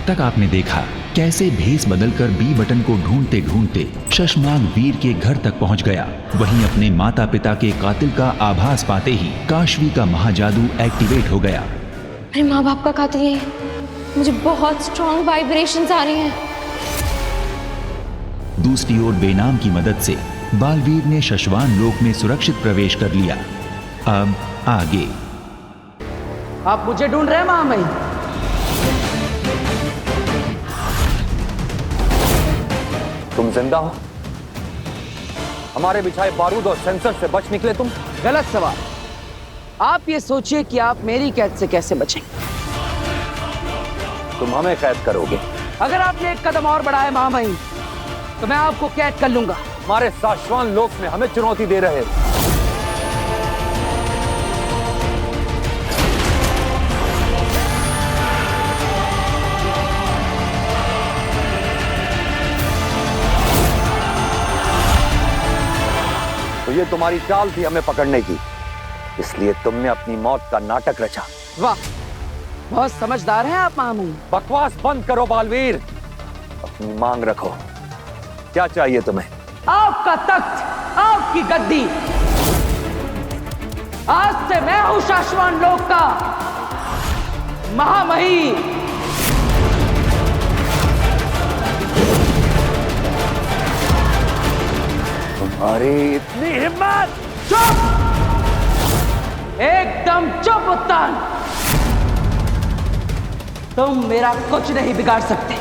तक आपने देखा कैसे भेस बदलकर बी बटन को ढूंढते ढूंढते शशमांक वीर के घर तक पहुंच गया। वहीं अपने माता पिता के कातिल का आभास पाते ही काशवी का महाजादू एक्टिवेट हो गया। अरे माँ बाप का कातिल ये, मुझे बहुत स्ट्रॉन्ग वाइब्रेशंस आ रही हैं। दूसरी ओर बेनाम की मदद से बालवीर ने शशवान लोक में सुरक्षित प्रवेश कर लिया। अब आगे। आप मुझे ढूंढ रहे हैं महामहिम? तुम जिंदा हो? हमारे बिछाए बारूद और सेंसर से बच निकले तुम? गलत सवाल। आप ये सोचिए कि आप मेरी कैद से कैसे बचेंगे। तुम हमें कैद करोगे? अगर आपने एक कदम और बढ़ाया महामहिम तो मैं आपको कैद कर लूंगा। हमारे शाश्वत लोक में हमें चुनौती दे रहे हो। तो ये तुम्हारी चाल थी हमें पकड़ने की, इसलिए तुमने अपनी मौत का नाटक रचा। वाह, बहुत समझदार हैं आप महामहिम। बकवास बंद करो बालवीर, अपनी मांग रखो। क्या चाहिए तुम्हें? आपका तख्त, आपकी गद्दी। आज से मैं हूं शाश्वत लोक का महामहिम। तुम्हारी इतनी हिम्मत! चुप! एकदम चुप उत्तान। तुम मेरा कुछ नहीं बिगाड़ सकते।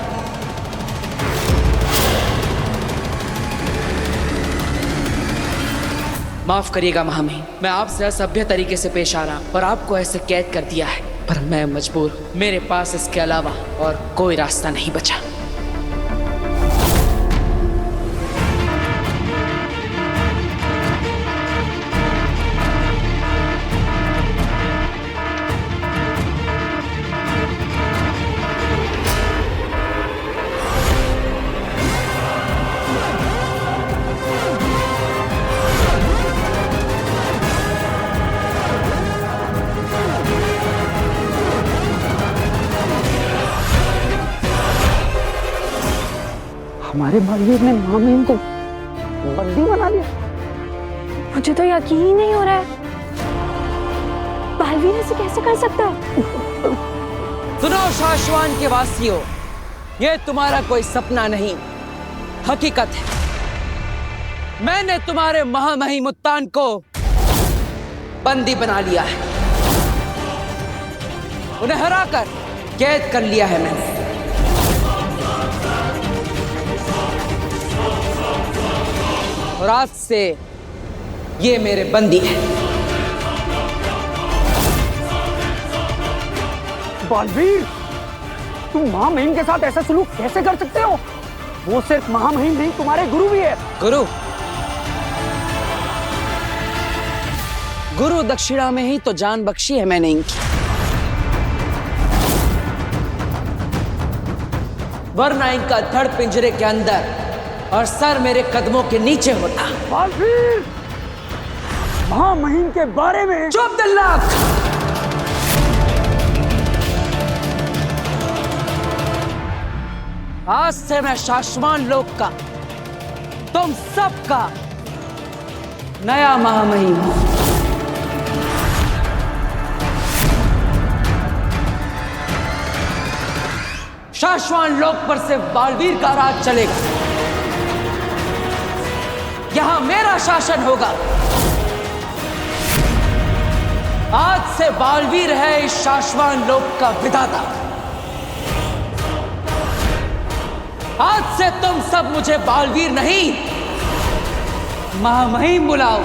माफ करिएगा महामहिम, मैं आपसे असभ्य तरीके से पेश आ रहा और आपको ऐसे कैद कर दिया है, पर मैं मजबूर हूं। मेरे पास इसके अलावा और कोई रास्ता नहीं बचा। हमारे बालवीर ने महामहिम को बंदी बना लिया। मुझे तो यकीन ही नहीं हो रहा है, बालवीर ऐसे कैसे कर सकता है? सुनो शाश्वान के वासियों, ये तुम्हारा कोई सपना नहीं, हकीकत है। मैंने तुम्हारे महामहिम उत्तान को बंदी बना लिया है। उन्हें हराकर कैद कर लिया है मैंने। और आज से ये मेरे बंदी है। बालवीर, तुम महामहिम के साथ ऐसा सलूक कैसे कर सकते हो? वो सिर्फ महामहिम नहीं, तुम्हारे गुरु भी है। गुरु? गुरु दक्षिणा में ही तो जान बख्शी है मैंने इनकी, वरना इनका धड़ पिंजरे के अंदर और सर मेरे कदमों के नीचे होता। बालवीर, महामहिम के बारे में। चुप दिल्लाक! आज से मैं शाश्वत लोक का, तुम सबका नया महामहिम हूं। शाश्वत लोक पर से बालवीर का राज चलेगा। यहां मेरा शासन होगा। आज से बालवीर है इस शाश्वत लोक का विधाता। आज से तुम सब मुझे बालवीर नहीं, महामहिम बुलाओ।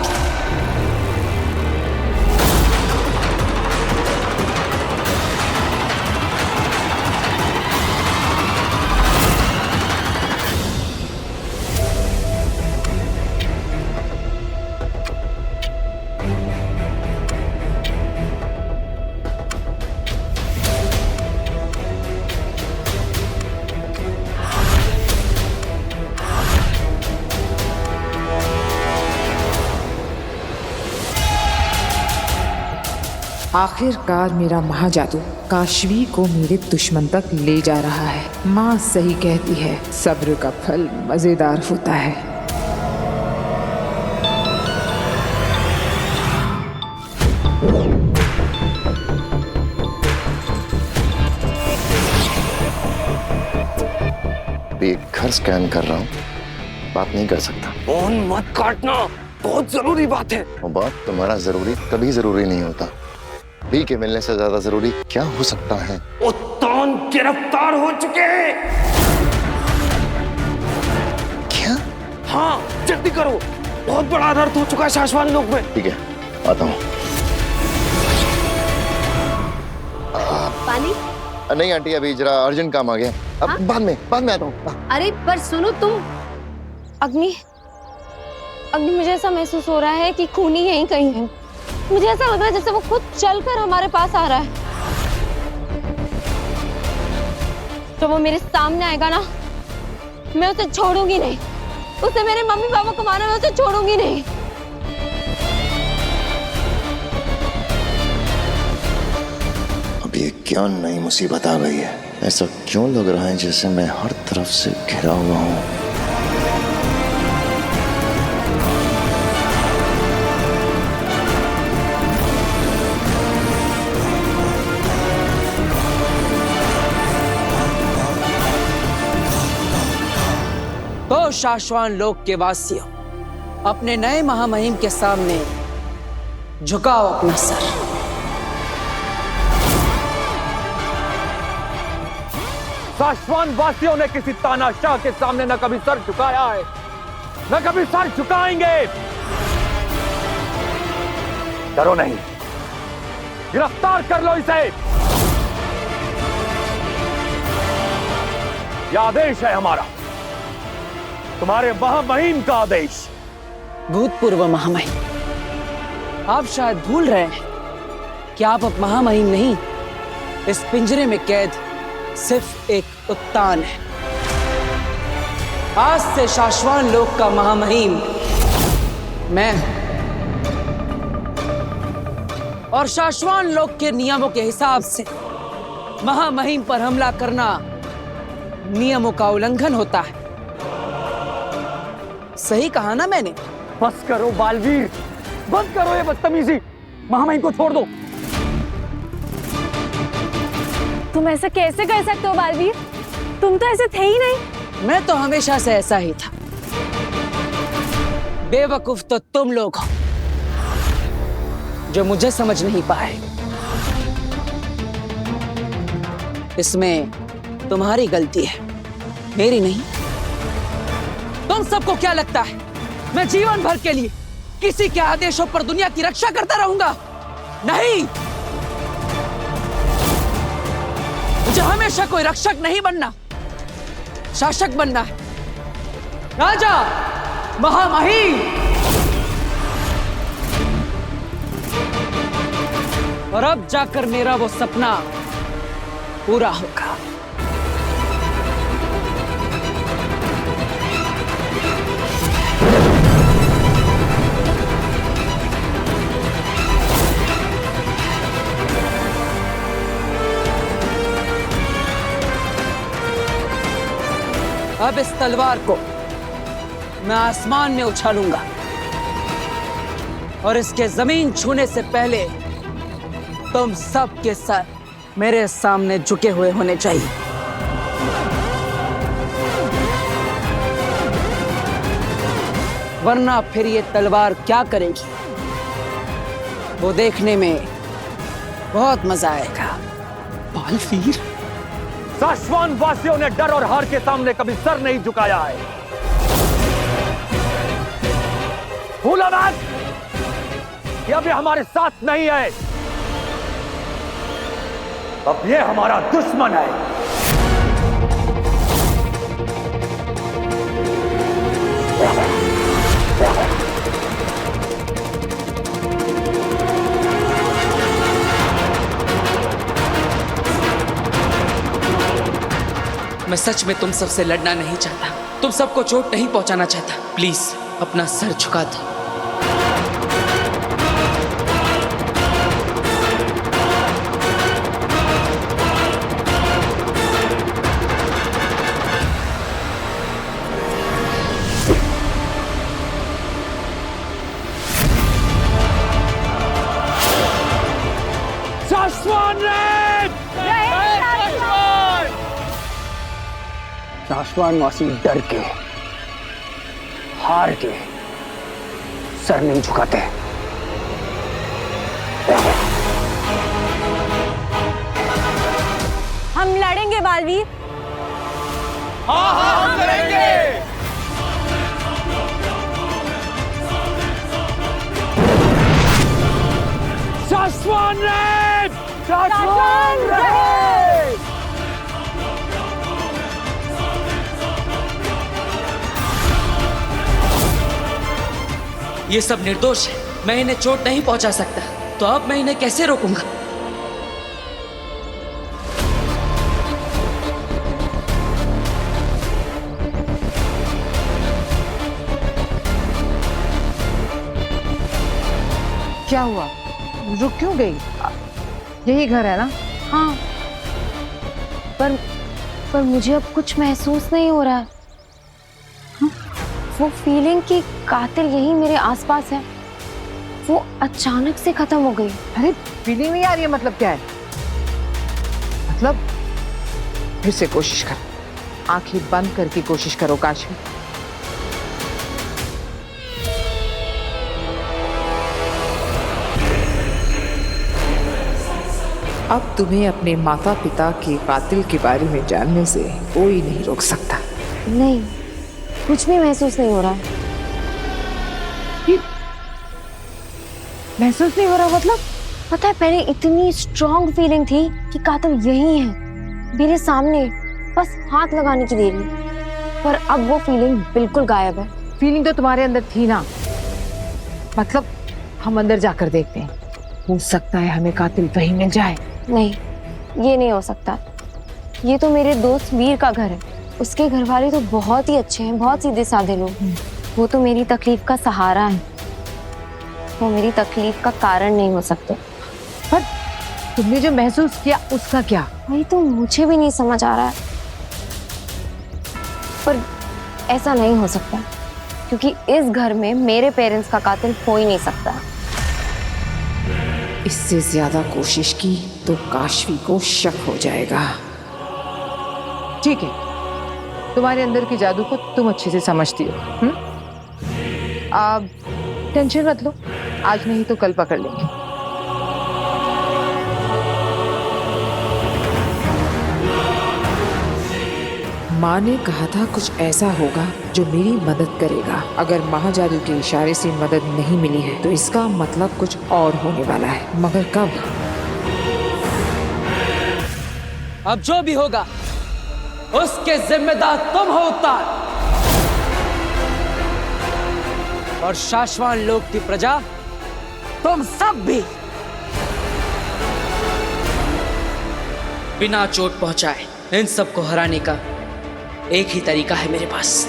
आखिरकार मेरा महाजादू काशवी को मेरे दुश्मन तक ले जा रहा है। माँ सही कहती है, सब्र का फल मजेदार होता है। एक घर स्कैन कर रहा हूँ, बात नहीं कर सकता। फोन मत काटना, बहुत जरूरी बात है। वो बात तुम्हारा जरूरी कभी जरूरी नहीं होता। बी के मिलने से ज्यादा जरूरी क्या हो सकता है? उत्तान गिरफ्तार हो चुके हैं। क्या? हाँ जल्दी करो, बहुत बड़ा अनर्थ हो चुका है शाश्वान लोक में। ठीक है, आता हूँ। पानी? नहीं आंटी, अभी जरा अर्जेंट काम आ गया। अब हाँ? बाद में आता हूँ। अरे पर सुनो तुम। अग्नि, मुझे ऐसा महसूस हो रहा है कि खूनी यहीं कहीं है। मुझे ऐसा लग रहा है जैसे वो खुद चलकर हमारे पास आ रहा है। तो वो मेरे सामने आएगा ना, मैं उसे छोड़ूंगी नहीं। उसे मेरे मम्मी पापा को मारा, मैं उसे छोड़ूंगी नहीं। अब ये क्या नई मुसीबत आ गई है? ऐसा क्यों लग रहा है जैसे मैं हर तरफ से घिरा हुआ हूँ? तो शाश्वान लोक के वासियों, अपने नए महामहिम के सामने झुकाओ अपना सर। शाश्वान वासियों ने किसी तानाशाह के सामने न कभी सर झुकाया है, न कभी सर झुकाएंगे। डरो नहीं, गिरफ्तार कर लो इसे। यह आदेश है हमारा, तुम्हारे महामहिम का आदेश। भूतपूर्व महामहिम, आप शायद भूल रहे हैं कि आप अब महामहिम नहीं, इस पिंजरे में कैद सिर्फ एक उत्तान है। आज से शाश्वान लोक का महामहिम मैं हूं, और शाश्वान लोक के नियमों के हिसाब से महामहिम पर हमला करना नियमों का उल्लंघन होता है। सही कहा ना मैंने? बस करो बालवीर, बंद करो ये बदतमीजी। महामहिम को छोड़ दो। तुम ऐसा कैसे कर सकते हो बालवीर? तुम तो ऐसे थे ही नहीं। मैं तो हमेशा से ऐसा ही था। बेवकूफ तो तुम लोग हो जो मुझे समझ नहीं पाए। इसमें तुम्हारी गलती है, मेरी नहीं। तुम सबको क्या लगता है मैं जीवन भर के लिए किसी के आदेशों पर दुनिया की रक्षा करता रहूंगा? नहीं, मुझे हमेशा कोई रक्षक नहीं बनना, शासक बनना है। राजा, महामहिम। और अब जाकर मेरा वो सपना पूरा होगा। अब इस तलवार को मैं आसमान में उछालूंगा और इसके जमीन छूने से पहले तुम सब के सर मेरे सामने झुके हुए होने चाहिए। वरना फिर ये तलवार क्या करेगी वो देखने में बहुत मजा आएगा। बालवीर, शाश्वान वासियों ने डर और हार के सामने कभी सर नहीं झुकाया है। भूला मत कि अब ये हमारे साथ नहीं है, अब ये हमारा दुश्मन है। मैं सच में तुम सबसे लड़ना नहीं चाहता, तुम सबको चोट नहीं पहुंचाना चाहता। प्लीज अपना सर झुका दो। शाश्वान शाश्वान वासी डर के, हार के सर नहीं झुकाते। हम लड़ेंगे बालवीर। हाँ हाँ हम लड़ेंगे। शाश्वान रहे, शाश्वान रहे। ये सब निर्दोष है, मैं इन्हें चोट नहीं पहुंचा सकता, तो अब मैं इन्हें कैसे रोकूंगा? क्या हुआ? रुक क्यों गई? यही घर है ना? हाँ, पर मुझे अब कुछ महसूस नहीं हो रहा है। हाँ? वो फीलिंग कि कातिल यही मेरे आसपास है, वो अचानक से खत्म हो गई। अरे फीलिंग नहीं आ रही है, मतलब क्या है? मतलब फिर से कोशिश कर, आंखें बंद करके कोशिश करो काशवी। अब तुम्हें अपने माता पिता के कातिल के बारे में जानने से कोई नहीं रोक सकता। नहीं, कुछ भी महसूस नहीं हो रहा है। महसूस नहीं हो रहा मतलब? पता है, पहले इतनी स्ट्रॉन्ग फीलिंग थी कि कातिल यही है, मेरे सामने, बस हाथ लगाने की देरी। पर अब वो फीलिंग बिल्कुल गायब है। फीलिंग तो तुम्हारे अंदर थी ना, मतलब हम अंदर जाकर देखते हैं, हो सकता है हमें कातिल वहीं मिल जाए। नहीं, ये नहीं हो सकता। ये तो मेरे दोस्त वीर का घर है, उसके घर वाले तो बहुत ही अच्छे हैं, बहुत सीधे साधे लोग। वो तो मेरी तकलीफ का सहारा है, वो मेरी तकलीफ का कारण नहीं हो सकते। पर तुमने जो महसूस किया उसका क्या? वही तो मुझे भी नहीं समझ आ रहा है। पर ऐसा नहीं हो सकता, क्योंकि इस घर में मेरे पेरेंट्स का कातिल हो ही नहीं सकता। इससे ज्यादा कोशिश की तो काशवी को शक हो जाएगा। ठीक है, तुम्हारे अंदर की जादू को तुम अच्छे से समझती हो। अब टेंशन मत लो, आज नहीं तो कल पकड़ लेंगे। माँ ने कहा था कुछ ऐसा होगा जो मेरी मदद करेगा। अगर महाजादू के इशारे से मदद नहीं मिली है तो इसका मतलब कुछ और होने वाला है, मगर कब? अब जो भी होगा उसके जिम्मेदार तुम हो उतार, और शाश्वान लोक की प्रजा तुम सब भी। बिना चोट पहुंचाए इन सबको हराने का एक ही तरीका है मेरे पास।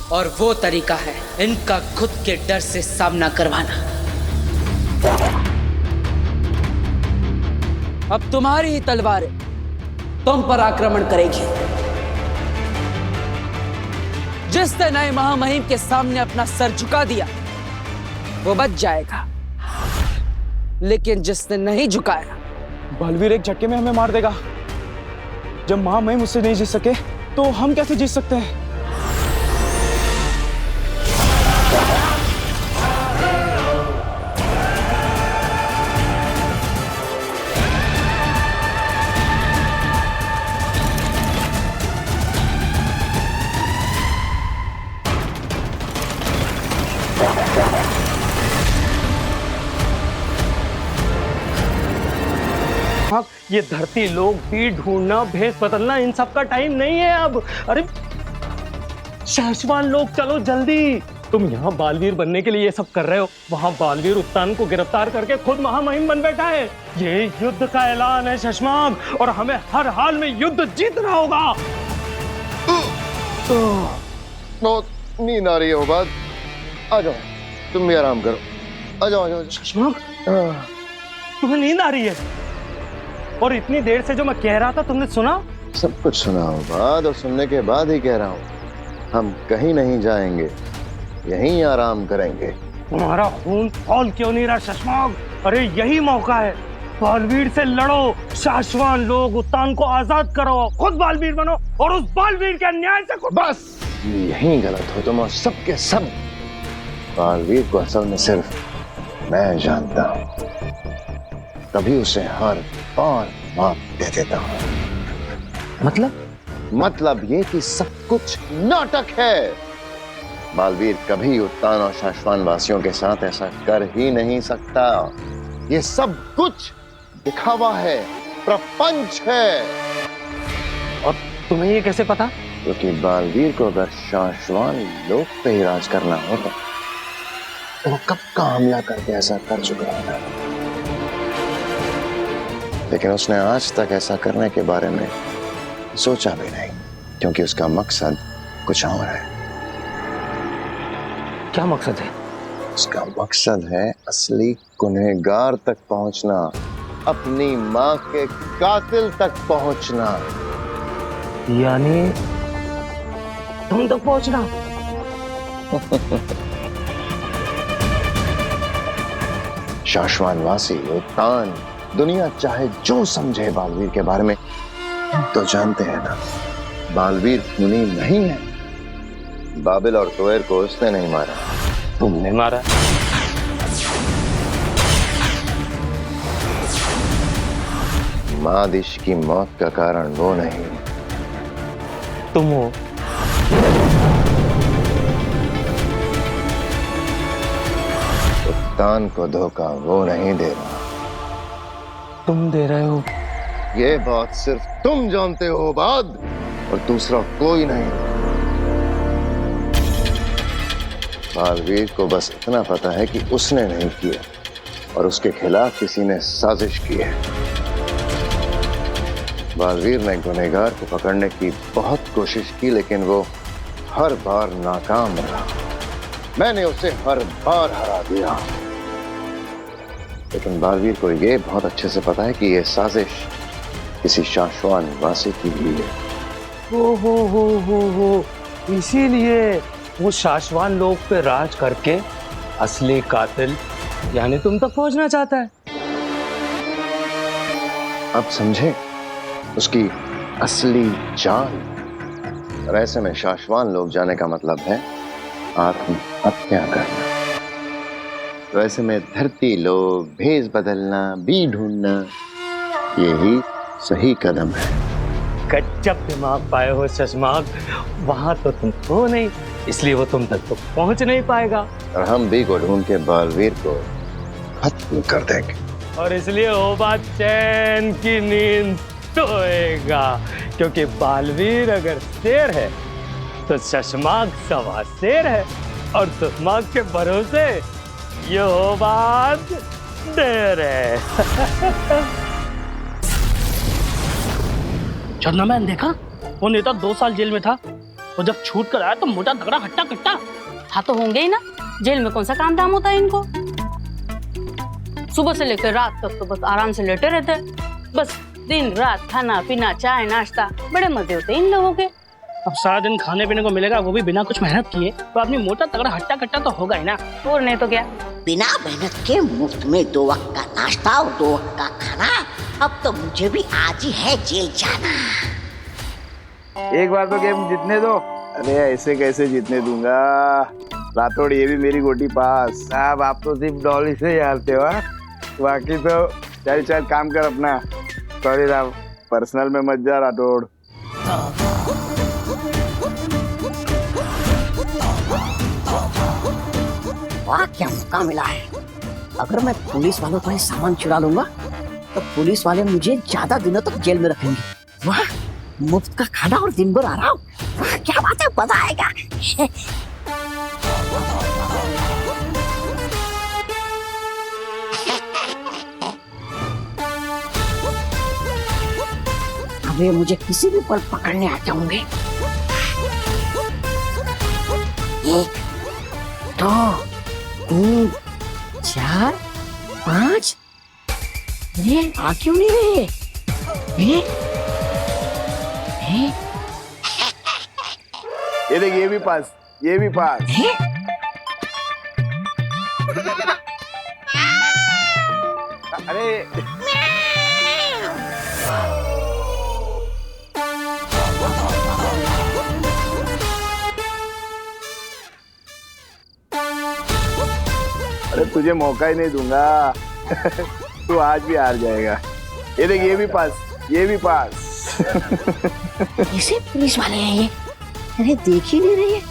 और वो तरीका है इनका खुद के डर से सामना करवाना। अब तुम्हारी ही तलवारें तुम पर आक्रमण करेगी। जिसने नए महामहिम के सामने अपना सर झुका दिया वो बच जाएगा, लेकिन जिसने नहीं झुकाया, बालवीर एक झटके में हमें मार देगा। जब महामहिम उससे नहीं जीत सके तो हम कैसे जीत सकते हैं? ये धरती लोग, बीट ढूंढना, भेष बदलना, इन सब का टाइम नहीं है अब। अरे शाश्वान लोग, चलो जल्दी। तुम यहाँ बालवीर बनने के लिए ये सब कर रहे हो, वहाँ बालवीर उत्तान को गिरफ्तार करके खुद महामहिम बन बैठा है। ये युद्ध का ऐलान है शशमाग, और हमें हर हाल में युद्ध जीतना होगा। बहुत नींद आ रही है उबाद। आ जाओ, तुम भी आराम करो। आ जाओ, आ जाओ, आ जाओ। शशांक, तुम्हें नींद आ रही है? और इतनी देर से जो मैं कह रहा था तुमने सुना? सब कुछ सुना उबाद, और सुनने के बाद ही कह रहा हूँ, हम कहीं नहीं जाएंगे, यहीं आराम करेंगे। तुम्हारा खून खौल क्यों नहीं रहा शशांक? अरे यही मौका है, बालवीर से लड़ो, शाश्वान लोग उत्तान को आजाद करो, खुद बालवीर बनो और उस बालवीर के अन्याय से बस यही गलत हो तुम और सबके सब। बालवीर को असल में सिर्फ मैं जानता हूँ, तभी उसे हर बार माफ दे देता हूँ। मतलब ये कि सब कुछ नाटक है। बालवीर कभी उत्तान और शाश्वान वासियों के साथ ऐसा कर ही नहीं सकता। ये सब कुछ दिखावा है, प्रपंच है। और तुम्हें ये कैसे पता? क्योंकि बालवीर को अगर शाश्वान लोक पे ही राज करना होता तो वो कब का हमला करके ऐसा कर चुका है, लेकिन उसने आज तक ऐसा करने के बारे में सोचा भी नहीं, क्योंकि उसका मकसद कुछ और है। क्या मकसद है? उसका मकसद है असली गुनहगार तक पहुंचना, अपनी मां के कातिल तक पहुंचना। यानी तुम तक पहुंचना? शाश्वान वासी, उत्तान, दुनिया चाहे जो समझे बालवीर के बारे में, तो जानते हैं ना, बालवीर खूनी नहीं है। बाबिल और तोयर को उसने नहीं मारा, तुमने मारा। मादिश की मौत का कारण वो नहीं, तुम हो। उत्तान को धोखा वो नहीं दे रहा, तुम दे रहे हो। ये बात सिर्फ तुम जानते हो बाद, और दूसरा कोई नहीं। बालवीर को बस इतना पता है कि उसने नहीं किया और उसके खिलाफ किसी ने साजिश की है। बालवीर ने गुनहगार को पकड़ने की बहुत कोशिश की, लेकिन वो हर बार नाकाम रहा। मैंने उसे हर बार हरा दिया, लेकिन बालवीर को ये बहुत अच्छे से पता है कि ये साजिश किसी शाश्वान वासी की हुई है। हो, इसीलिए वो शाश्वान लोक पे राज करके असली कातिल यानी तुम तक पहुंचना चाहता है। अब समझे उसकी असली चाल। और ऐसे में शाश्वान लोग जाने का मतलब है आत्महत्या करना। तो ऐसे में धरती लोग भेष बदलना, बी ढूंढना, यही सही कदम है। गजब दिमाग पाए हो शशांक। वहां तो तुम हो नहीं, इसलिए वो तुम तक तो पहुंच नहीं पाएगा। और हम बी को ढूंढ के बालवीर को खत्म कर देंगे। और इसलिए हो बात चैन की नींद सोएगा, क्योंकि बालवीर अगर शेर है तो शशांक सवा शेर है, और शशांक के भरोसे ये हो बात देर है। चंदा मैंने देखा वो नेता 2 साल जेल में था, और जब छूट कर आया तो मोटा तगड़ा हट्टा कट्टा। हाँ तो होंगे ही ना, जेल में कौन सा काम धाम होता है इनको। सुबह से लेकर रात तक तो बस आराम से लेटे रहते हैं, बस दिन रात खाना पीना चाय नाश्ता, बड़े मजे होते हैं इन लोगों के। अब सारा दिन खाने पीने को मिलेगा, वो भी बिना कुछ मेहनत किए, तो आदमी मोटा तगड़ा हट्टा कट्टा तो होगा ही ना। और नहीं तो क्या, बिना मेहनत के मुफ्त में 2 वक्त का नाश्ता और 2 वक्त का खाना। अब तो मुझे भी आज ही है जेल जाना। एक बार तो गेम जीतने दो। अरे ऐसे कैसे जीतने दूंगा राठौड़, ये भी मेरी गोटी पास। साहब आप तो सिर्फ डॉली से ही हारते हो, बाकी तो चल काम कर अपना। सॉरी साहब, पर्सनल में मत जा राठौड़। वाह क्या मौका मिला है। अगर मैं पुलिस वालों का सामान चुरा लूंगा तो पुलिस वाले मुझे ज्यादा दिनों तक जेल में रखेंगे। वाह, मुफ्त का खाना और दिन भर आराम। वाह क्या बात है, मजा आएगा। अब ये मुझे किसी भी पल पकड़ने आ जाऊंगे। 1 2 3 4 5। ये आ क्यों नहीं रहे? ये देख, ये भी पास, ये भी पास। अरे अरे तुझे मौका ही नहीं दूंगा। तू आज भी हार जाएगा। ये देख, ये भी पास, ये भी पास। कैसे पुलिस वाले हैं ये? अरे देख ही नहीं रही है।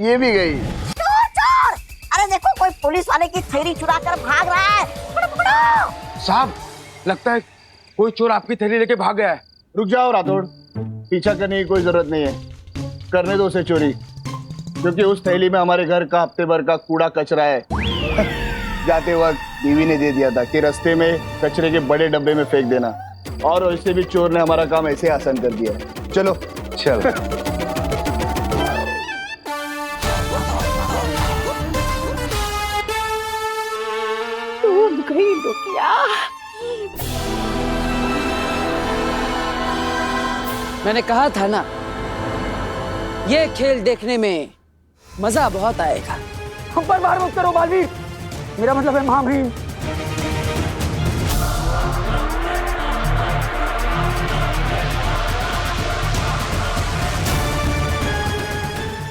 ये भी गई। चोर चोर! अरे देखो, कोई पुलिस वाले की थैली चुरा कर भाग रहा है। पकड़ो पकड़ो। साहब, लगता है कोई चोर आपकी थैली लेके भाग गया है। रुक जाओ राठौड़, पीछा करने की कोई जरूरत नहीं है। करने दो उसे चोरी, क्योंकि उस थैली में हमारे घर का हफ्ते भर का कूड़ा कचरा है। जाते वक्त बीवी ने दे दिया था कि रास्ते में कचरे के बड़े डब्बे में फेंक देना, और वैसे भी चोर ने हमारा काम ऐसे आसान कर दिया। चलो चल। डूब गई लुकिया। मैंने कहा था ना, ये खेल देखने में मजा बहुत आएगा। हम पर बार मत करो बालवीर, मेरा मतलब है महामहिम।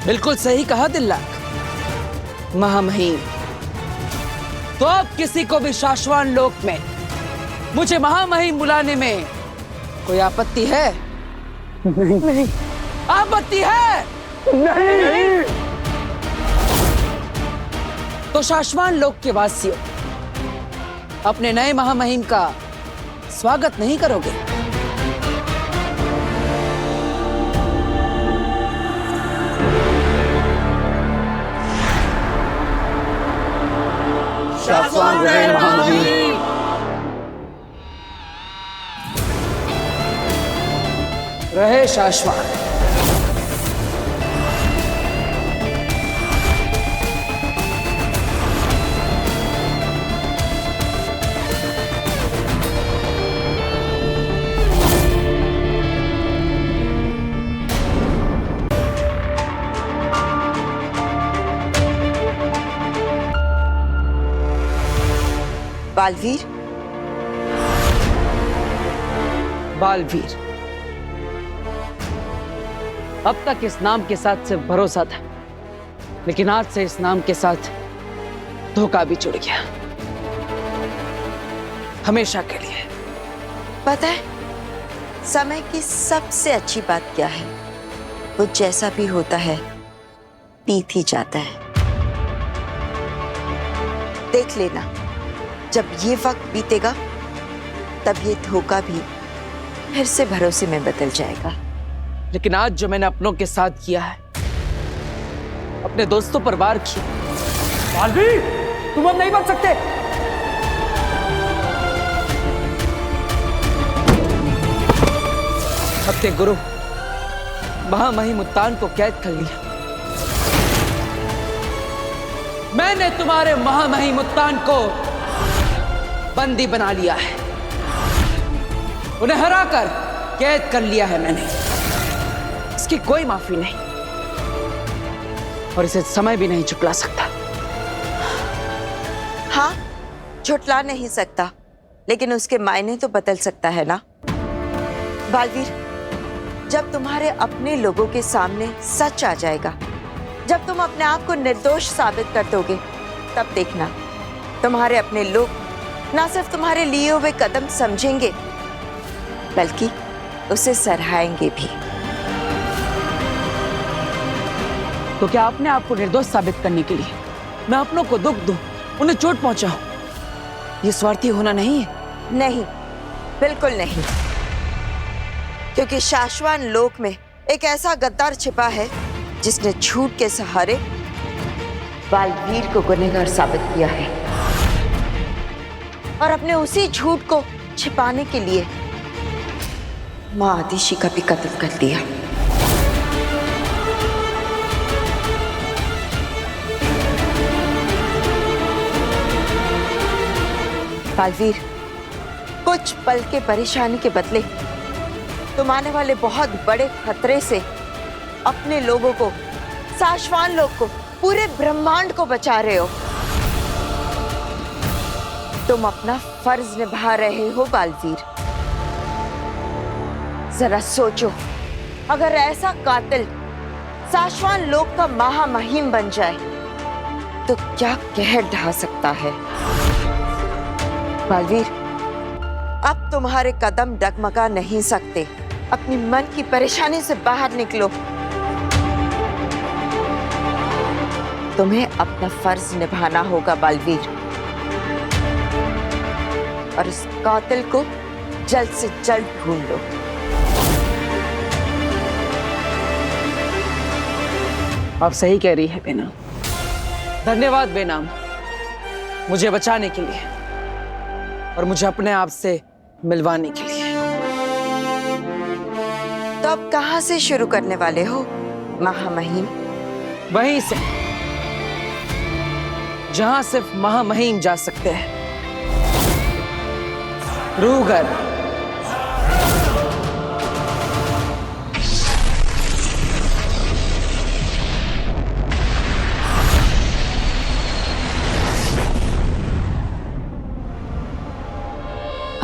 बिल्कुल सही कहा तिल्लाक, महामहिम। तो अब किसी को भी शाश्वान लोक में मुझे महामहिम बुलाने में कोई आपत्ति है? नहीं। आपत्ति है? नहीं। तो शाश्वान लोक के वासियों, अपने नए महामहिम का स्वागत नहीं करोगे? शाश्वान रहे महामहिम। रहे शाश्वान। बालवीर, बालवीर। अब तक इस नाम के साथ सिर्फ भरोसा था, लेकिन आज से इस नाम के साथ धोखा भी जुड़ गया, हमेशा के लिए। पता है समय की सबसे अच्छी बात क्या है? वो जैसा भी होता है बीत ही जाता है। देख लेना, जब ये वक्त बीतेगा तब ये धोखा भी फिर से भरोसे में बदल जाएगा। लेकिन आज जो मैंने अपनों के साथ किया है, अपने दोस्तों पर वार किया। बालवीर, तुम अब नहीं बच सकते। अपने गुरु महामहिम उत्तान को कैद कर लिया। मैंने तुम्हारे महामहिम उत्तान को बंदी बना लिया है, उन्हें हराकर कैद कर लिया है मैंने। इसकी कोई माफी नहीं, और इसे समय भी नहीं झुकला सकता। हाँ, झुटला नहीं सकता, लेकिन उसके मायने तो बदल सकता है ना। बालवीर, जब तुम्हारे अपने लोगों के सामने सच आ जाएगा, जब तुम अपने आप को निर्दोष साबित कर दोगे, तब देखना तुम्हारे अपने लोग ना सिर्फ तुम्हारे लिए हुए कदम समझेंगे, बल्कि उसे सराहेंगे भी। तो क्या अपने आप को निर्दोष साबित करने के लिए मैं अपनों को दुख दूं, उन्हें चोट पहुंचाऊं, ये स्वार्थी होना नहीं है? नहीं, बिल्कुल नहीं, क्योंकि शाश्वान लोक में एक ऐसा गद्दार छिपा है जिसने झूठ के सहारे बालवीर को गुनहगार साबित किया है, और अपने उसी झूठ को छिपाने के लिए मां आदिशि का भी कत्ल कर दिया। बालवीर, कुछ पल के परेशानी के बदले तुम आने वाले बहुत बड़े खतरे से अपने लोगों को, साशवान लोग को, पूरे ब्रह्मांड को बचा रहे हो। तुम अपना फर्ज निभा रहे हो बालवीर। जरा सोचो, अगर ऐसा कातिल साशवान लोग का महामहिम बन जाए तो क्या कहर ढा सकता है। बालवीर, अब तुम्हारे कदम डगमगा नहीं सकते। अपनी मन की परेशानी से बाहर निकलो। तुम्हें अपना फर्ज निभाना होगा बालवीर, और इस कातिल को जल्द से जल्द ढूंढ लो। आप सही कह रही है बेनाम। धन्यवाद बेनाम, मुझे बचाने के लिए और मुझे अपने आप से मिलवाने के लिए। तो अब कहां से शुरू करने वाले हो महामहिम? वहीं से जहां सिर्फ महामहिम जा सकते हैं, रूगर।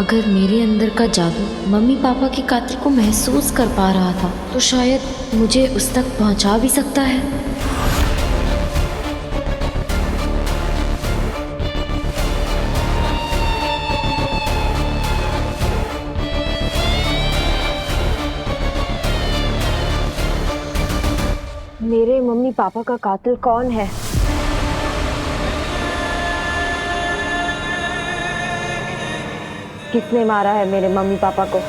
अगर मेरे अंदर का जादू मम्मी पापा के कातिल को महसूस कर पा रहा था तो शायद मुझे उस तक पहुंचा भी सकता है। मेरे मम्मी पापा का कातिल कौन है? किसने मारा है मेरे मम्मी पापा को?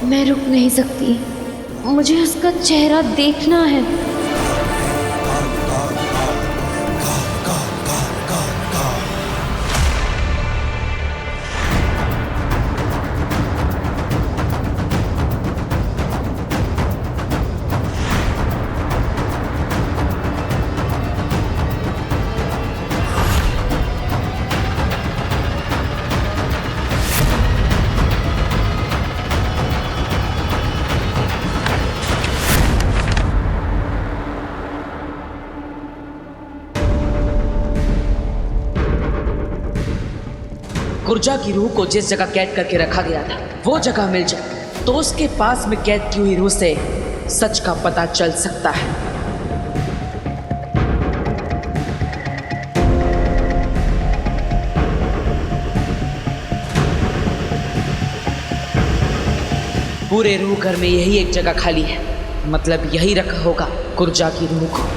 मैं रुक नहीं सकती, मुझे उसका चेहरा देखना है। गुर्जा की रूह को जिस जगह कैद करके रखा गया था वो जगह मिल जाए तो उसके पास में कैद की हुई रूह से सच का पता चल सकता है। पूरे रूह घर में यही एक जगह खाली है, मतलब यही रखा होगा गुर्जा की रूह को।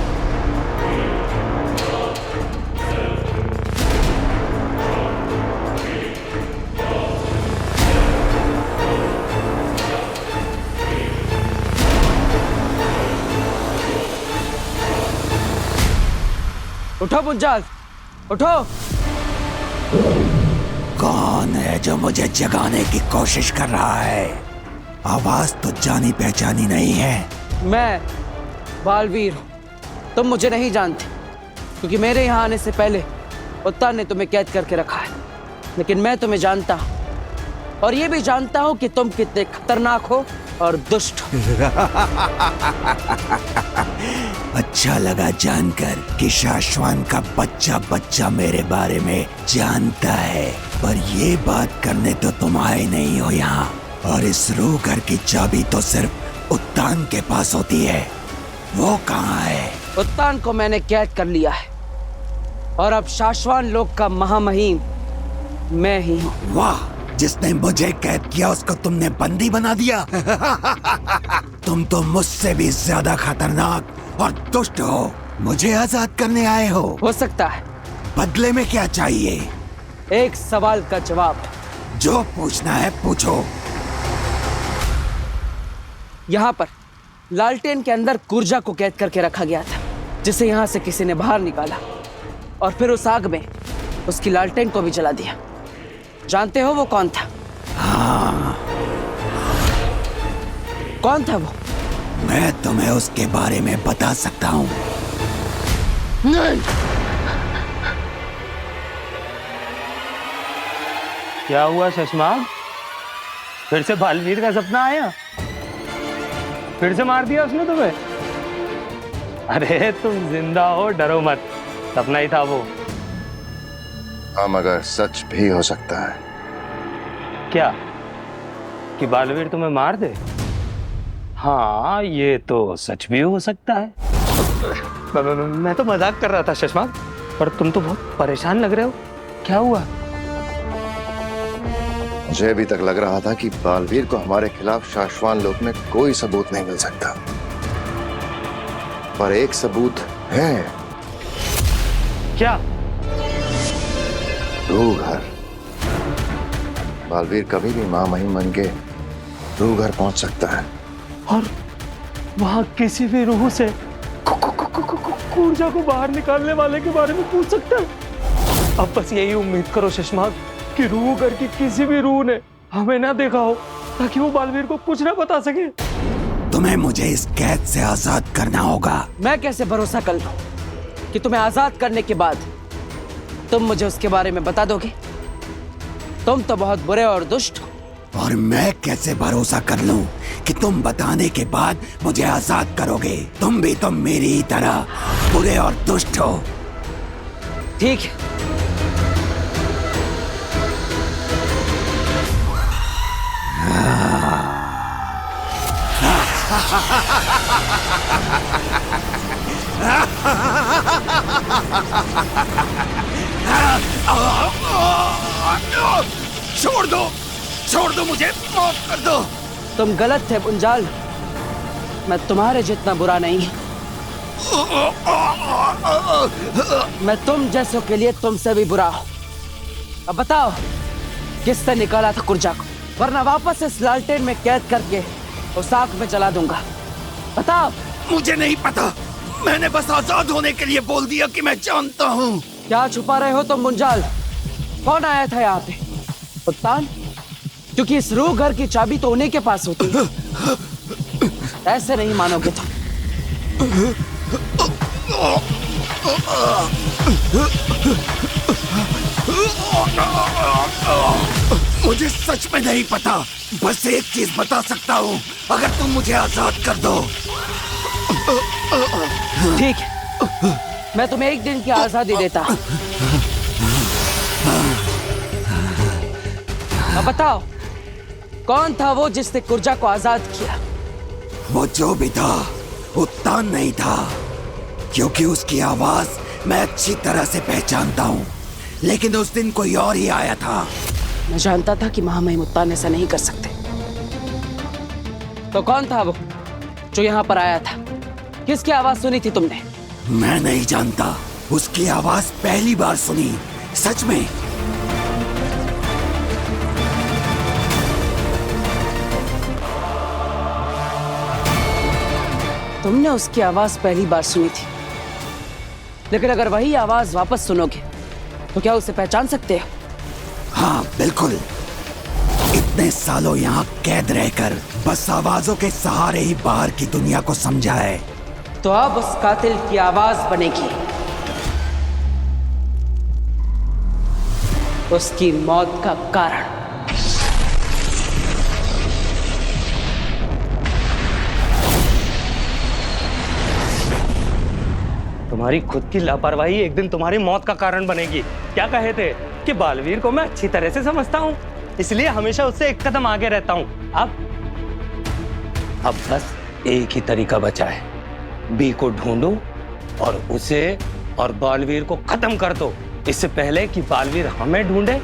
उठो मुंजाज, उठो। कौन है जो मुझे जगाने की कोशिश कर रहा है? आवाज तो जानी पहचानी नहीं है। मैं बालवीर हूँ, तुम मुझे नहीं जानते क्योंकि मेरे यहाँ आने से पहले उत्तान ने तुम्हें कैद करके रखा है, लेकिन मैं तुम्हें जानता हूँ और ये भी जानता हूँ कि तुम कितने खतरनाक हो और दुष्ट हो। अच्छा लगा जानकर कि शाश्वान का बच्चा बच्चा मेरे बारे में जानता है, पर ये बात करने तो तुम आए नहीं हो यहाँ। और इस रूह घर की चाबी तो सिर्फ उत्तान के पास होती है, वो कहाँ है? उत्तान को मैंने कैद कर लिया है और अब शाश्वान लोक का महामहिम मैं ही हूँ। वाह, जिसने मुझे कैद किया उसको तुमने बंदी बना दिया। तुम तो मुझसे भी ज्यादा खतरनाक और दुष्ट हो। मुझे आजाद करने आए हो सकता है। बदले में क्या चाहिए? एक सवाल का जवाब। जो पूछना है पूछो। यहाँ पर लालटेन के अंदर कुर्जा को कैद करके रखा गया था, जिसे यहाँ से किसी ने बाहर निकाला और फिर उस आग में उसकी लालटेन को भी जला दिया। जानते हो वो कौन था? हाँ। कौन था वो? मैं तुम्हें उसके बारे में बता सकता हूँ। नहीं। क्या हुआ शशमाग? फिर से बालवीर का सपना आया? फिर से मार दिया उसने तुम्हें? अरे तुम जिंदा हो, डरो मत, सपना ही था वो। हाँ, मगर सच भी हो सकता है। क्या कि बालवीर तुम्हें मार दे? हाँ, ये तो सच भी हो सकता है। मैं तो मजाक कर रहा था शशमाग, पर तुम तो बहुत परेशान लग रहे हो। क्या हुआ? मुझे अभी तक लग रहा था कि बालवीर को हमारे खिलाफ शाश्वान लोक में कोई सबूत नहीं मिल सकता, पर एक सबूत है। क्या? रूघर। बालवीर कभी भी महामहिम बन के रूघर पहुंच सकता है और वहां किसी भी रूह से ऊर्जा को बाहर निकालने वाले के बारे में पूछ सकता है। अब बस यही उम्मीद करो शशमाग कि रूघर की किसी भी रूह ने हमें ना देखा हो, ताकि वो बालवीर को कुछ ना बता सके। तुम्हें मुझे इस कैद से आजाद करना होगा। मैं कैसे भरोसा कर लूं कि तुम्हें आजाद करने के बाद तुम मुझे उसके बारे में बता दोगे? तुम तो बहुत बुरे और दुष्ट हो। और मैं कैसे भरोसा कर लूं कि तुम बताने के बाद मुझे आजाद करोगे? तुम भी तो मेरी ही तरह बुरे और दुष्ट हो। ठीक है, छोड़ दो मुझे, माफ कर दो। तुम गलत थे मुंजाल, मैं तुम्हारे जितना बुरा नहीं। मैं तुम जैसों के लिए तुमसे भी बुरा हूं। अब बताओ, किसने निकाला था कुर्जा को? वरना वापस इस लालटेन में कैद करके उस आग में जला दूंगा। बताओ। मुझे नहीं पता, मैंने बस आजाद होने के लिए बोल दिया कि मैं जानता हूँ। क्या छुपा रहे हो तुम मुंजाल? कौन आया था यहाँ पे? सुल्तान? क्योंकि इस रूघर की चाबी तो उन्हीं के पास होती है। ऐसे नहीं मानोगे तुम। मुझे सच में नहीं पता, बस एक चीज बता सकता हूँ, अगर तुम मुझे आजाद कर दो। ठीक है, मैं तुम्हें एक दिन की आजादी देता। अब बताओ, कौन था वो जिसने कुर्जा को आजाद किया? वो जो भी था, उत्तान नहीं था, क्योंकि उसकी आवाज मैं अच्छी तरह से पहचानता हूँ। लेकिन उस दिन कोई और ही आया था। मैं जानता था कि महामहिम उत्तान ऐसा नहीं कर सकते। तो कौन था वो जो यहाँ पर आया था? किसकी आवाज सुनी थी तुमने? मैं नहीं जानता, उसकी आवाज पहली बार सुनी, सच में। तुमने उसकी आवाज पहली बार सुनी थी, लेकिन अगर वही आवाज वापस सुनोगे तो क्या उसे पहचान सकते हो? हाँ बिल्कुल। इतने सालों यहाँ कैद रहकर बस आवाजों के सहारे ही बाहर की दुनिया को समझा है। तो अब उस कातिल की आवाज बनेगी उसकी मौत का कारण। तुम्हारी खुद की लापरवाही एक दिन तुम्हारी मौत का कारण बनेगी। क्या कहे थे कि बालवीर को मैं अच्छी तरह से समझता हूँ, इसलिए हमेशा उससे एक कदम आगे रहता हूँ। अब बस एक ही तरीका बचा है, बी को ढूंढो और उसे और बालवीर को खत्म कर दो। इससे पहले कि बालवीर हमें ढूंढे,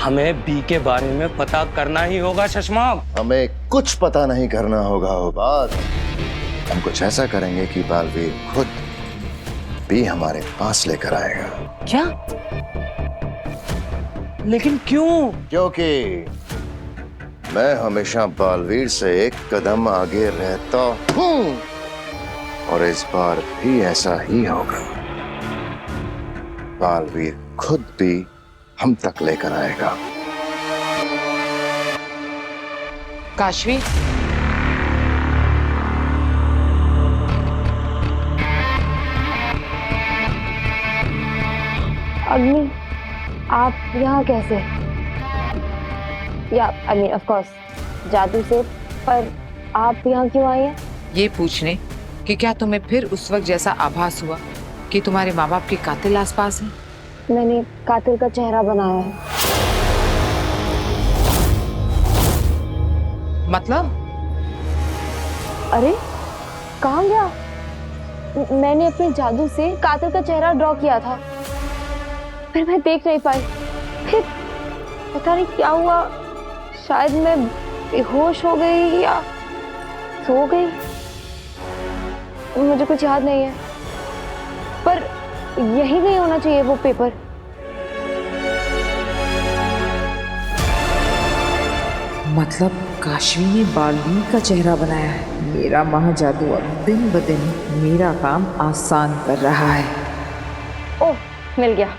हमें बी के बारे में पता करना ही होगा शशमाग। हमें कुछ पता नहीं करना होगा वो बात। हम कुछ ऐसा करेंगे कि बालवीर खुद भी हमारे पास लेकर आएगा। क्या? लेकिन क्यों? क्योंकि मैं हमेशा बालवीर से एक कदम आगे रहता हूं और इस बार भी ऐसा ही होगा। बालवीर खुद भी हम तक लेकर आएगा। काशवी, अग्नि, आप यहाँ कैसे? या आई मीन ऑफ कोर्स जादू से, पर आप यहाँ क्यों आई हैं? ये पूछने कि क्या तुम्हें फिर उस वक्त जैसा आभास हुआ कि तुम्हारे माँ बाप के कातिल आसपास हैं? मैंने कातिल का चेहरा बनाया है। मतलब? अरे कहाँ गया? मैंने अपने जादू से कातिल का चेहरा ड्रॉ किया था, फिर मैं देख नहीं पाई। फिर पता नहीं क्या हुआ, शायद मैं बेहोश हो गई या सो गई, मुझे कुछ याद नहीं है। पर यही नहीं होना चाहिए वो पेपर। मतलब काशवी ने बालवीर का चेहरा बनाया है। मेरा महाजादू अब दिन ब दिन मेरा काम आसान कर रहा है। ओह, मिल गया।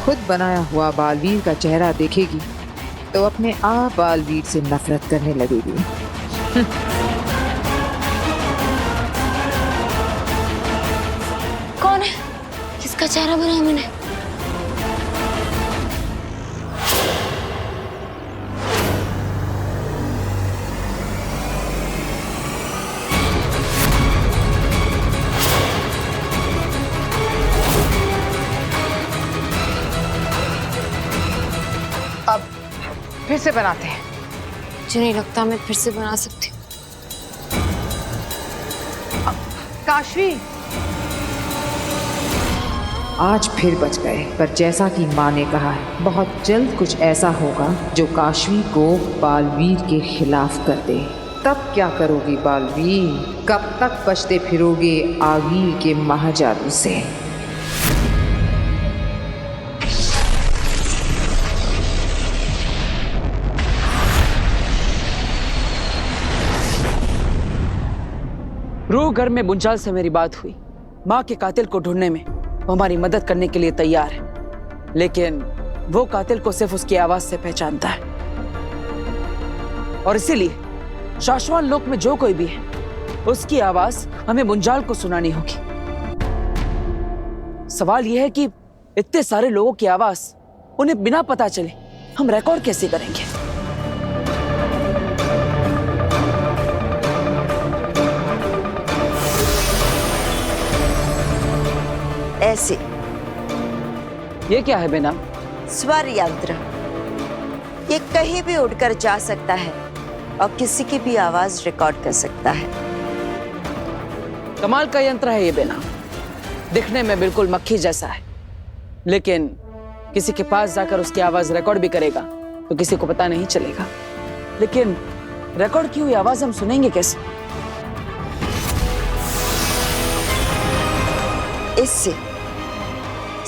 खुद बनाया हुआ बालवीर का चेहरा देखेगी तो अपने आप बालवीर से नफरत करने लगेगी। कौन है? किसका चेहरा बनाया मैंने? अब फिर से बनाते हैं। मुझे नहीं लगता मैं फिर से बना सकती हूँ। काशवी, आज फिर बच गए, पर जैसा कि माँ ने कहा है, बहुत जल्द कुछ ऐसा होगा जो काशवी को बालवीर के खिलाफ कर दे। तब क्या करोगी बालवीर? कब तक बचते फिरोगे आगीर के महाजादू से? रूह घर में बुंचाल से मेरी बात हुई। माँ के कातिल को ढूंढने में वो हमारी मदद करने के लिए तैयार है, लेकिन वो कातिल को सिर्फ उसकी आवाज से पहचानता है। और इसीलिए शाश्वत लोक में जो कोई भी है, उसकी आवाज हमें बुंचाल को सुनानी होगी। सवाल यह है कि इतने सारे लोगों की आवाज उन्हें बिना पता चले हम रिकॉर्ड कैसे करेंगे? ऐसे। ये क्या है बेनाम? स्वर यंत्र। ये कहीं भी उड़कर जा सकता है और किसी की भी आवाज रिकॉर्ड कर सकता है। कमाल का यंत्र है ये बेनाम। दिखने में बिल्कुल मक्खी जैसा है, लेकिन किसी के पास जाकर उसकी आवाज रिकॉर्ड भी करेगा तो किसी को पता नहीं चलेगा। लेकिन रिकॉर्ड की हुई आवाज हम सुनेंगे कैसे? इससे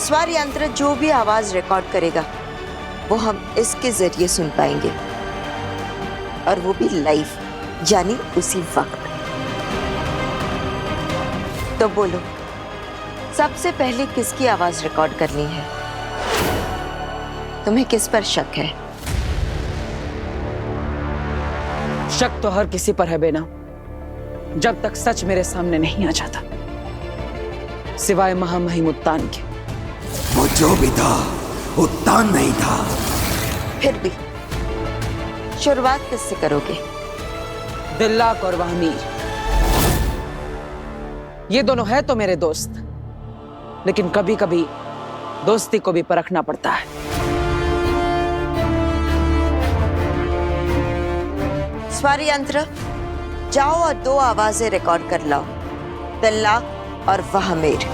स्वर यंत्र जो भी आवाज रिकॉर्ड करेगा वो हम इसके जरिए सुन पाएंगे, और वो भी लाइव, यानी उसी वक्त। तो बोलो, सबसे पहले किसकी आवाज रिकॉर्ड करनी है? तुम्हें किस पर शक है? शक तो हर किसी पर है बेना, जब तक सच मेरे सामने नहीं आ जाता, सिवाय महामहिम उत्तान के। वो जो भी था उत्तान नहीं था। फिर भी शुरुआत किससे करोगे? दिल्लाक और वहमीर, ये दोनों है तो मेरे दोस्त, लेकिन कभी कभी दोस्ती को भी परखना पड़ता है। स्वर यंत्र, जाओ और 2 आवाजें रिकॉर्ड कर लाओ, दिल्ला और वहमीर।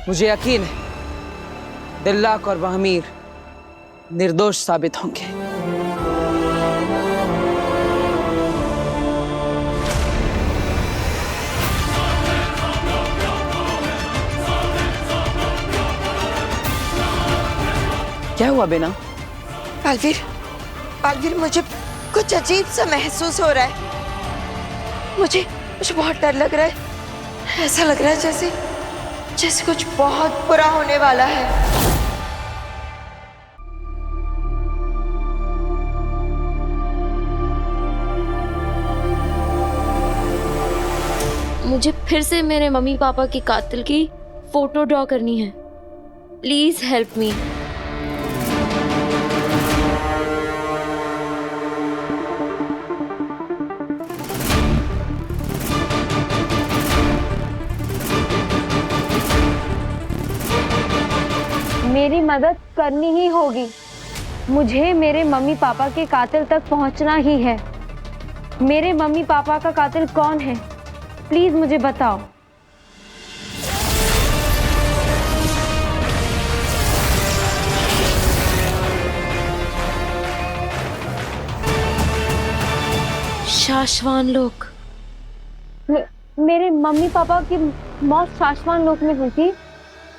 मुझे यकीन है दिल्लाक और वहमीर निर्दोष साबित होंगे। क्या हुआ बेना? बालवीर, बालवीर, मुझे कुछ अजीब सा महसूस हो रहा है। मुझे बहुत डर लग रहा है। ऐसा लग रहा है जैसे कुछ बहुत बुरा होने वाला है। मुझे फिर से मेरे मम्मी पापा के कातिल की फोटो ड्रॉ करनी है। Please help me. मेरी मदद करनी ही होगी। मुझे मेरे मम्मी पापा के कातिल तक पहुंचना ही है। मेरे मम्मी पापा का कातिल कौन है? प्लीज मुझे बताओ। शाश्वान लोक। मेरे मम्मी पापा की मौत शाश्वान लोक में हुई थी,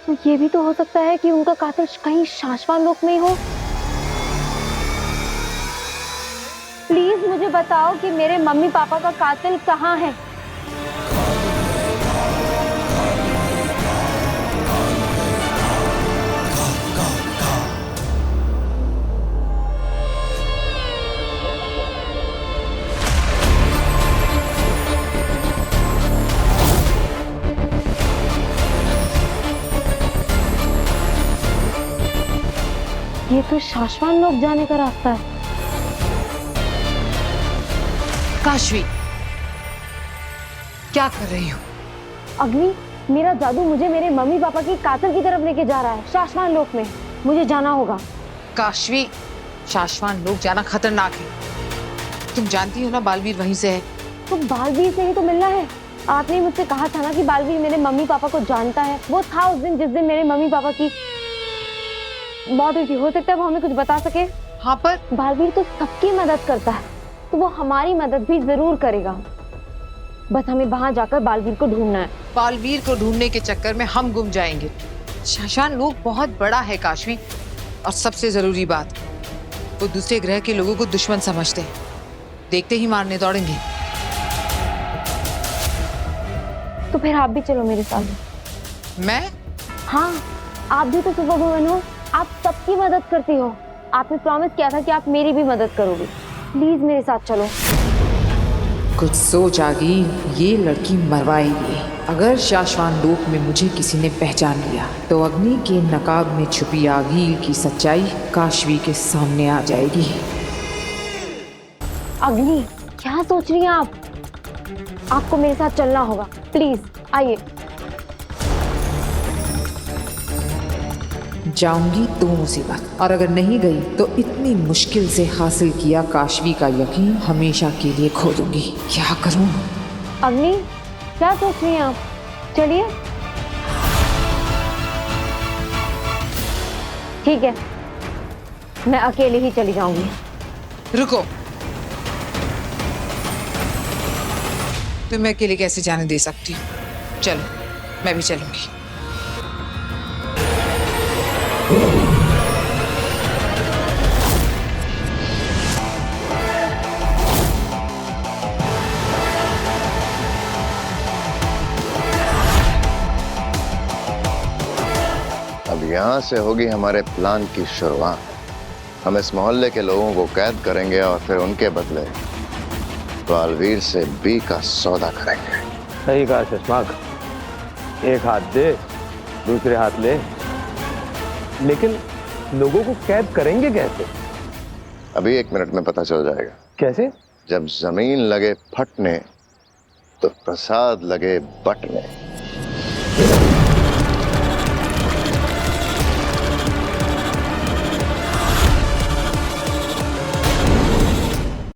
तो ये भी तो हो सकता है कि उनका कातिल कहीं शाश्वान लोक में ही हो। प्लीज मुझे बताओ कि मेरे मम्मी पापा का कातिल कहाँ है। ये तो शाश्वान लोक जाने का रास्ता है। काशवी, क्या कर रही हो? अग्नि, मेरा जादू मुझे मेरे मम्मी पापा की कातिल की तरफ लेके जा रहा है, शाश्वान लोक में। मुझे जाना होगा। काशवी, शाश्वान लोक जाना खतरनाक है। तुम जानती हो ना बालवीर वहीं से है। तो बालवीर से ही तो मिलना है। आपने मुझसे कहा था ना कि बालवीर मेरे मम्मी पापा को जानता है। वो था उस दिन जिस दिन मेरे मम्मी पापा की मौत हुई थी। हो सकता है वो हमें कुछ बता सके। हाँ, पर बालवीर तो सबकी मदद करता है, तो वो हमारी मदद भी जरूर करेगा। बस हमें वहां जाकर बालवीर को ढूंढना है। बालवीर को ढूंढने के चक्कर में हम गुम जाएंगे। शाश्वान लोक बहुत बड़ा है काशवी, और सबसे जरूरी बात, वो दूसरे ग्रह के लोगों को दुश्मन समझते हैं। देखते ही मारने दौड़ेंगे। तो फिर आप भी चलो मेरे साथ। मैं? हाँ, आप भी तो सुपर वुमन हो। आप सबकी मदद करती हो। आपने प्रॉमिस किया था कि आप मेरी भी मदद करोगे। प्लीज मेरे साथ चलो। कुछ सोच आ गई, ये लड़की मरवाएगी। अगर शाश्वान लोक में मुझे किसी ने पहचान लिया तो अग्नि के नकाब में छुपी आगील की सच्चाई काशवी के सामने आ जाएगी। अग्नि, क्या सोच रही हैं आप? आपको मेरे साथ चलना होगा। प्लीज आइए। जाऊंगी तो मुसीबत, और अगर नहीं गई तो इतनी मुश्किल से हासिल किया काशवी का यकीन हमेशा के लिए खो दूंगी। क्या करूं? अग्नि, क्या सोच रही हैं आप? चलिए। ठीक है, मैं अकेले ही चली जाऊंगी। रुको, तुम्हें अकेले कैसे जाने दे सकती हूँ? चलो, मैं भी चलूंगी। अब यहाँ से होगी हमारे प्लान की शुरुआत। हम इस मोहल्ले के लोगों को कैद करेंगे और फिर उनके बदले बालवीर से बी का सौदा करेंगे। सही कहा शशांक, एक हाथ दे दूसरे हाथ ले। लेकिन लोगों को कैद करेंगे कैसे? अभी 1 मिनट में पता चल जाएगा। कैसे? जब जमीन लगे फटने तो प्रसाद लगे बटने।